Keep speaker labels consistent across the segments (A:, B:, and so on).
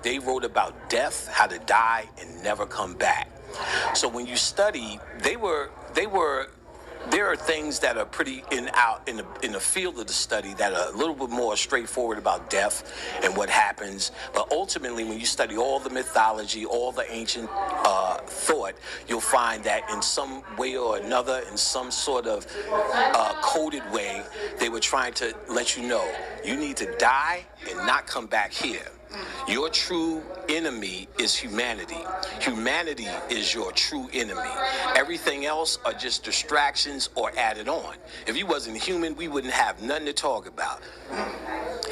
A: They wrote about death, how to die and never come back. So when you study, there are things that are pretty in the field of the study that are a little bit more straightforward about death and what happens. But ultimately, when you study all the mythology, all the ancient thought, you'll find that in some way or another, in some sort of coded way, they were trying to let you know you need to die and not come back here. Your true enemy is humanity. Humanity is your true enemy. Everything else are just distractions or added on. If you wasn't human, we wouldn't have nothing to talk about.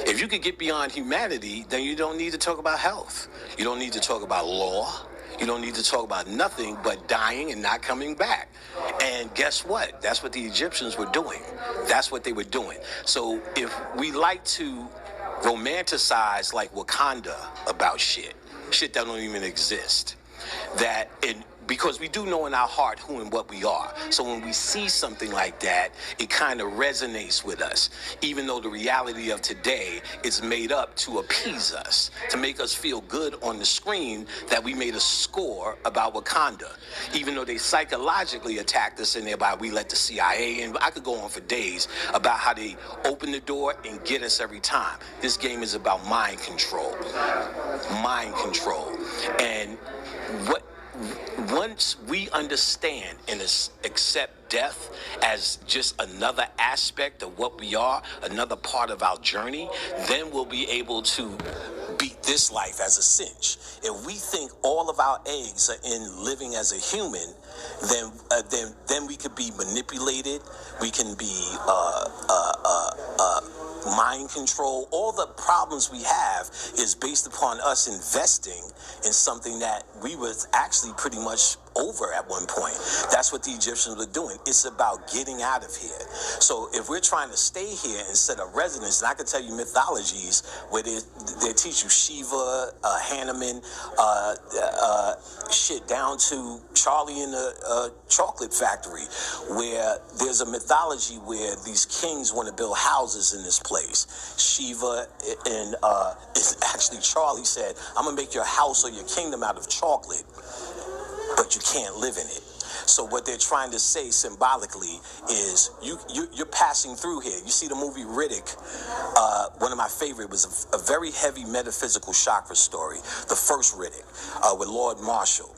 A: If you could get beyond humanity, then you don't need to talk about health. You don't need to talk about law. You don't need to talk about nothing but dying and not coming back. And guess what? That's what the Egyptians were doing. That's what they were doing. So if we like to romanticize like Wakanda about shit that don't even exist, because we do know in our heart who and what we are. So when we see something like that, it kind of resonates with us, even though the reality of today is made up to appease us, to make us feel good on the screen that we made a score about Wakanda, even though they psychologically attacked us in there by we let the CIA in. I could go on for days about how they open the door and get us every time. This game is about mind control. Mind control. And once we understand and accept death as just another aspect of what we are, another part of our journey, then we'll be able to beat this life as a cinch. If we think all of our eggs are in living as a human, then we could be manipulated. We can be mind control. All the problems we have is based upon us investing in something that we was actually pretty much over at one point. That's what the Egyptians were doing. It's about getting out of here. So if we're trying to stay here instead of residence, and I can tell you mythologies where they teach you Shiva, Hanuman, shit down to Charlie in the chocolate factory, where there's a mythology where these kings want to build houses in this place. Shiva and it's actually Charlie said, I'm gonna make your house or your kingdom out of chocolate, but you can't live in it. So what they're trying to say symbolically is you're passing through here. You see the movie Riddick, one of my favorite was a very heavy metaphysical chakra story, the first Riddick, with Lord Marshall.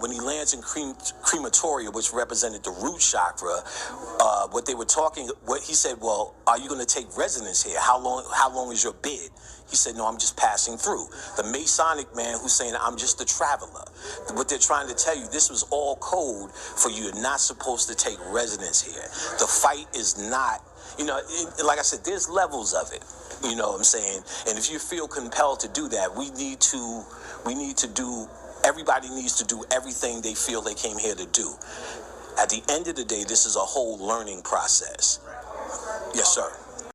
A: When he lands in crematoria, which represented the root chakra, what he said, well, are you going to take residence here? How long is your bid? He said, no, I'm just passing through. The Masonic man who's saying, I'm just a traveler. What they're trying to tell you, this was all code for you. You're not supposed to take residence here. The fight is not, like I said, there's levels of it. You know what I'm saying? And if you feel compelled to do that, everybody needs to do everything they feel they came here to do. At the end of the day, this is a whole learning process. Yes, sir.